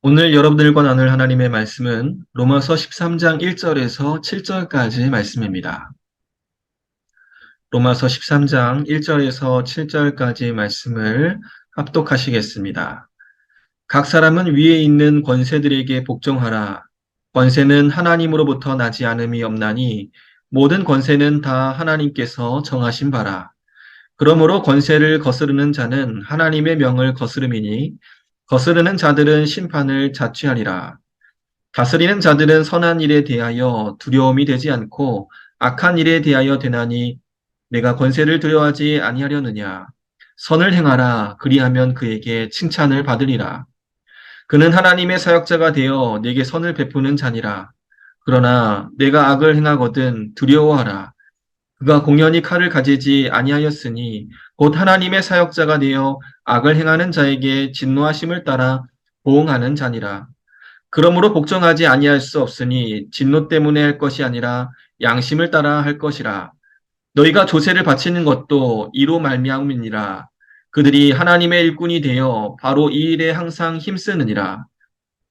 오늘 여러분들과 나눌 하나님의 말씀은 로마서 13장 1절에서 7절까지 말씀입니다. 로마서 13장 1절에서 7절까지 말씀을 합독하시겠습니다. 각 사람은 위에 있는 권세들에게 복종하라. 권세는 하나님으로부터 나지 않음이 없나니 모든 권세는 다 하나님께서 정하신 바라. 그러므로 권세를 거스르는 자는 하나님의 명을 거스름이니 거스르는 자들은 심판을 자취하리라. 다스리는 자들은 선한 일에 대하여 두려움이 되지 않고 악한 일에 대하여 되나니 내가 권세를 두려워하지 아니하려느냐. 선을 행하라. 그리하면 그에게 칭찬을 받으리라. 그는 하나님의 사역자가 되어 내게 선을 베푸는 자니라. 그러나 내가 악을 행하거든 두려워하라. 그가 공연히 칼을 가지지 아니하였으니 곧 하나님의 사역자가 되어 악을 행하는 자에게 진노하심을 따라 보응하는 자니라. 그러므로 복종하지 아니할 수 없으니 진노 때문에 할 것이 아니라 양심을 따라 할 것이라. 너희가 조세를 바치는 것도 이로 말미암음이니라. 그들이 하나님의 일꾼이 되어 바로 이 일에 항상 힘쓰느니라.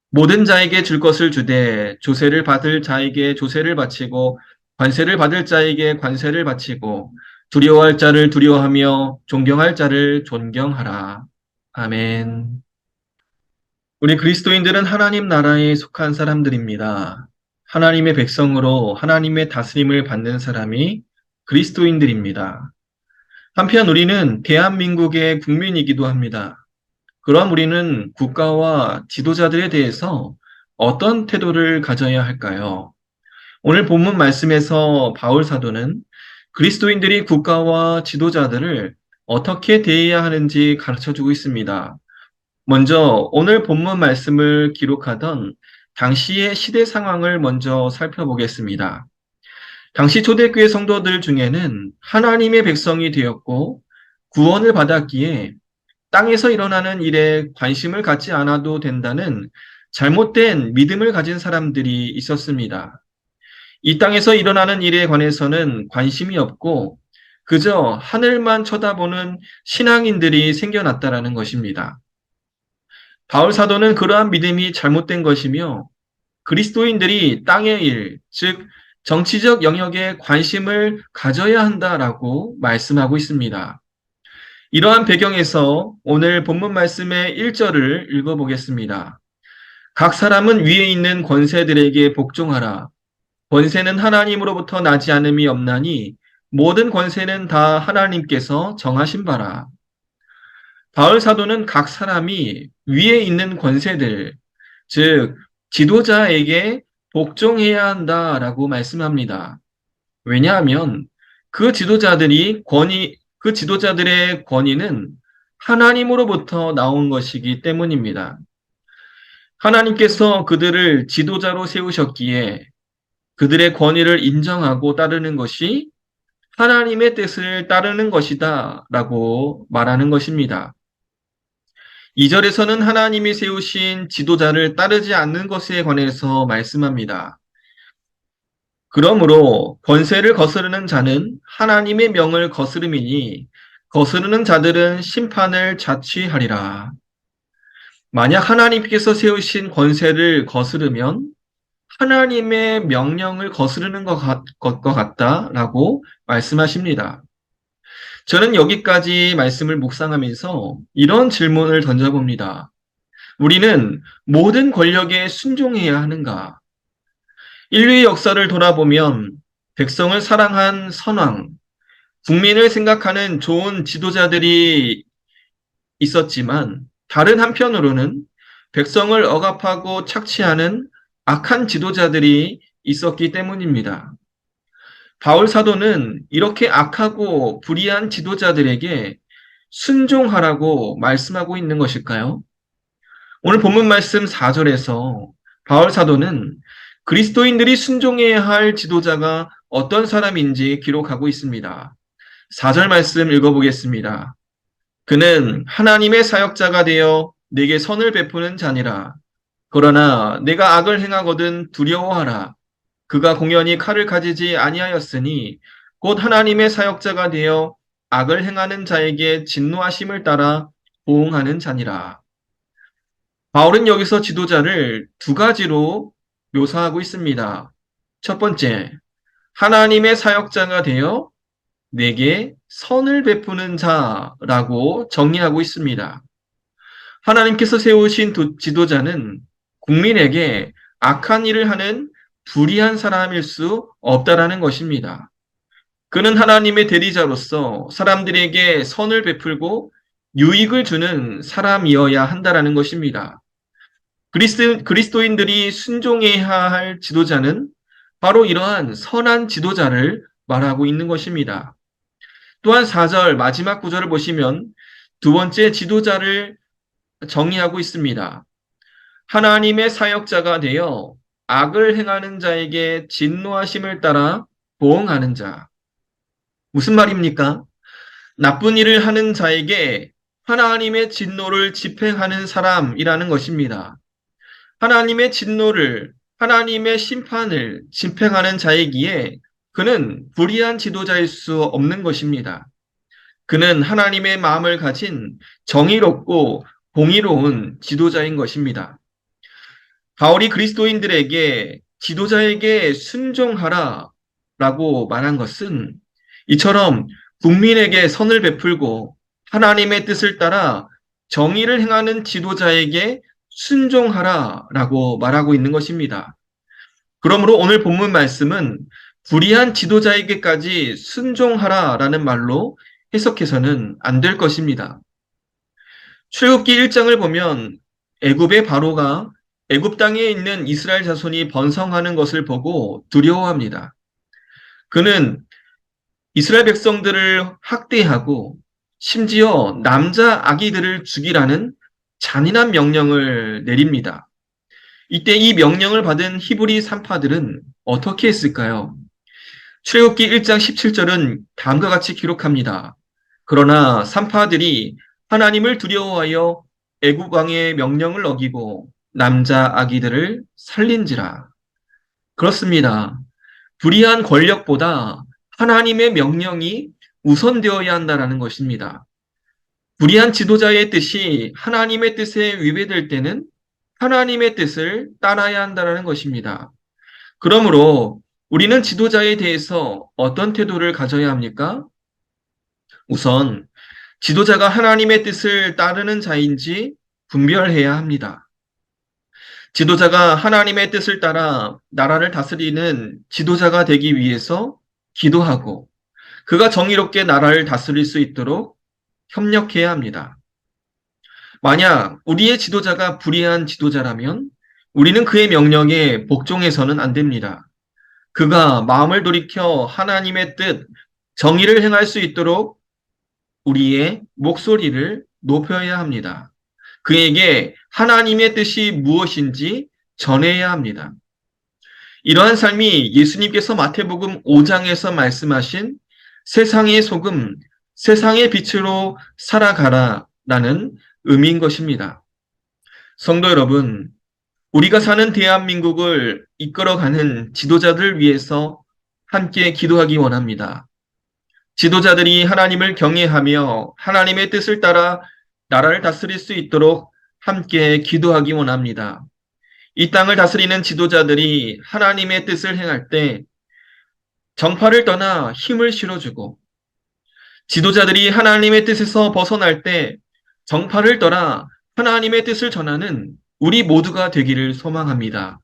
모든 자에게 줄 것을 주되 조세를 받을 자에게 조세를 바치고 관세를 받을 자에게 관세를 바치고 두려워할 자를 두려워하며 존경할 자를 존경하라. 아멘. 우리 그리스도인들은 하나님 나라에 속한 사람들입니다. 하나님의 백성으로 하나님의 다스림을 받는 사람이 그리스도인들입니다. 한편 우리는 대한민국의 국민이기도 합니다. 그럼 우리는 국가와 지도자들에 대해서 어떤 태도를 가져야 할까요? 오늘 본문 말씀에서 바울 사도는 그리스도인들이 국가와 지도자들을 어떻게 대해야 하는지 가르쳐 주고 있습니다. 먼저 오늘 본문 말씀을 기록하던 당시의 시대 상황을 먼저 살펴보겠습니다. 당시 초대교회 성도들 중에는 하나님의 백성이 되었고 구원을 받았기에 땅에서 일어나는 일에 관심을 갖지 않아도 된다는 잘못된 믿음을 가진 사람들이 있었습니다. 이 땅에서 일어나는 일에 관해서는 관심이 없고 그저 하늘만 쳐다보는 신앙인들이 생겨났다라는 것입니다. 바울 사도는 그러한 믿음이 잘못된 것이며 그리스도인들이 땅의 일, 즉 정치적 영역에 관심을 가져야 한다라고 말씀하고 있습니다. 이러한 배경에서 오늘 본문 말씀의 1절을 읽어보겠습니다. 각 사람은 위에 있는 권세들에게 복종하라. 권세는 하나님으로부터 나지 않음이 없나니 모든 권세는 다 하나님께서 정하신 바라. 바울 사도는 각 사람이 위에 있는 권세들, 즉 지도자에게 복종해야 한다라고 말씀합니다. 왜냐하면 그 지도자들의 권위는 하나님으로부터 나온 것이기 때문입니다. 하나님께서 그들을 지도자로 세우셨기에 그들의 권위를 인정하고 따르는 것이 하나님의 뜻을 따르는 것이다 라고 말하는 것입니다. 2절에서는 하나님이 세우신 지도자를 따르지 않는 것에 관해서 말씀합니다. 그러므로 권세를 거스르는 자는 하나님의 명을 거스름이니 거스르는 자들은 심판을 자취하리라. 만약 하나님께서 세우신 권세를 거스르면 하나님의 명령을 거스르는 것 같다라고 말씀하십니다. 저는 여기까지 말씀을 묵상하면서 이런 질문을 던져봅니다. 우리는 모든 권력에 순종해야 하는가? 인류의 역사를 돌아보면 백성을 사랑한 선왕, 국민을 생각하는 좋은 지도자들이 있었지만 다른 한편으로는 백성을 억압하고 착취하는 악한 지도자들이 있었기 때문입니다. 바울 사도는 이렇게 악하고 불의한 지도자들에게 순종하라고 말씀하고 있는 것일까요? 오늘 본문 말씀 4절에서 바울 사도는 그리스도인들이 순종해야 할 지도자가 어떤 사람인지 기록하고 있습니다. 4절 말씀 읽어보겠습니다. 그는 하나님의 사역자가 되어 내게 선을 베푸는 자니라. 그러나 내가 악을 행하거든 두려워하라. 그가 공연히 칼을 가지지 아니하였으니 곧 하나님의 사역자가 되어 악을 행하는 자에게 진노하심을 따라 보응하는 자니라. 바울은 여기서 지도자를 두 가지로 묘사하고 있습니다. 첫 번째, 하나님의 사역자가 되어 내게 선을 베푸는 자라고 정의하고 있습니다. 하나님께서 세우신 지도자는 국민에게 악한 일을 하는 불의한 사람일 수 없다라는 것입니다. 그는 하나님의 대리자로서 사람들에게 선을 베풀고 유익을 주는 사람이어야 한다라는 것입니다. 그리스도인들이 순종해야 할 지도자는 바로 이러한 선한 지도자를 말하고 있는 것입니다. 또한 4절 마지막 구절을 보시면 두 번째 지도자를 정의하고 있습니다. 하나님의 사역자가 되어 악을 행하는 자에게 진노하심을 따라 보응하는 자. 무슨 말입니까? 나쁜 일을 하는 자에게 하나님의 진노를 집행하는 사람이라는 것입니다. 하나님의 진노를, 하나님의 심판을 집행하는 자이기에 그는 불의한 지도자일 수 없는 것입니다. 그는 하나님의 마음을 가진 정의롭고 공의로운 지도자인 것입니다. 바울이 그리스도인들에게 지도자에게 순종하라 라고 말한 것은 이처럼 국민에게 선을 베풀고 하나님의 뜻을 따라 정의를 행하는 지도자에게 순종하라 라고 말하고 있는 것입니다. 그러므로 오늘 본문 말씀은 불의한 지도자에게까지 순종하라 라는 말로 해석해서는 안 될 것입니다. 출애굽기 1장을 보면 애굽의 바로가 애굽 땅에 있는 이스라엘 자손이 번성하는 것을 보고 두려워합니다. 그는 이스라엘 백성들을 학대하고 심지어 남자 아기들을 죽이라는 잔인한 명령을 내립니다. 이때 이 명령을 받은 히브리 산파들은 어떻게 했을까요? 출애굽기 1장 17절은 다음과 같이 기록합니다. 그러나 산파들이 하나님을 두려워하여 애굽 왕의 명령을 어기고 남자 아기들을 살린지라. 그렇습니다. 불의한 권력보다 하나님의 명령이 우선되어야 한다는 것입니다. 불의한 지도자의 뜻이 하나님의 뜻에 위배될 때는 하나님의 뜻을 따라야 한다는 것입니다. 그러므로 우리는 지도자에 대해서 어떤 태도를 가져야 합니까? 우선 지도자가 하나님의 뜻을 따르는 자인지 분별해야 합니다. 지도자가 하나님의 뜻을 따라 나라를 다스리는 지도자가 되기 위해서 기도하고 그가 정의롭게 나라를 다스릴 수 있도록 협력해야 합니다. 만약 우리의 지도자가 불의한 지도자라면 우리는 그의 명령에 복종해서는 안 됩니다. 그가 마음을 돌이켜 하나님의 뜻, 정의를 행할 수 있도록 우리의 목소리를 높여야 합니다. 그에게 하나님의 뜻이 무엇인지 전해야 합니다. 이러한 삶이 예수님께서 마태복음 5장에서 말씀하신 세상의 소금, 세상의 빛으로 살아가라 라는 의미인 것입니다. 성도 여러분, 우리가 사는 대한민국을 이끌어가는 지도자들 위해서 함께 기도하기 원합니다. 지도자들이 하나님을 경외하며 하나님의 뜻을 따라 나라를 다스릴 수 있도록 함께 기도하기 원합니다. 이 땅을 다스리는 지도자들이 하나님의 뜻을 행할 때 정파를 떠나 힘을 실어주고 지도자들이 하나님의 뜻에서 벗어날 때 정파를 떠나 하나님의 뜻을 전하는 우리 모두가 되기를 소망합니다.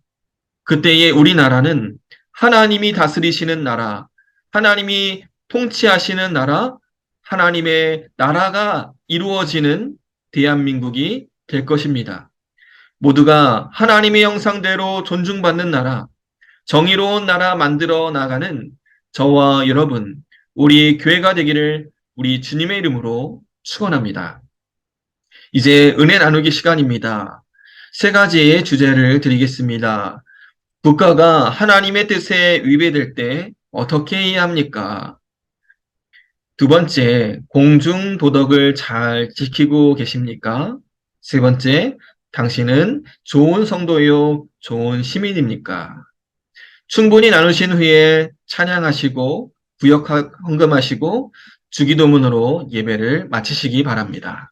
그때의 우리나라는 하나님이 다스리시는 나라, 하나님이 통치하시는 나라, 하나님의 나라가 이루어지는 대한민국이 될 것입니다. 모두가 하나님의 형상대로 존중받는 나라, 정의로운 나라 만들어 나가는 저와 여러분, 우리 교회가 되기를 우리 주님의 이름으로 축원합니다. 이제 은혜 나누기 시간입니다. 세 가지의 주제를 드리겠습니다. 국가가 하나님의 뜻에 위배될 때 어떻게 해야 합니까? 두 번째, 공중 도덕을 잘 지키고 계십니까? 세 번째, 당신은 좋은 성도요, 좋은 시민입니까? 충분히 나누신 후에 찬양하시고, 구역 헌금하시고, 주기도문으로 예배를 마치시기 바랍니다.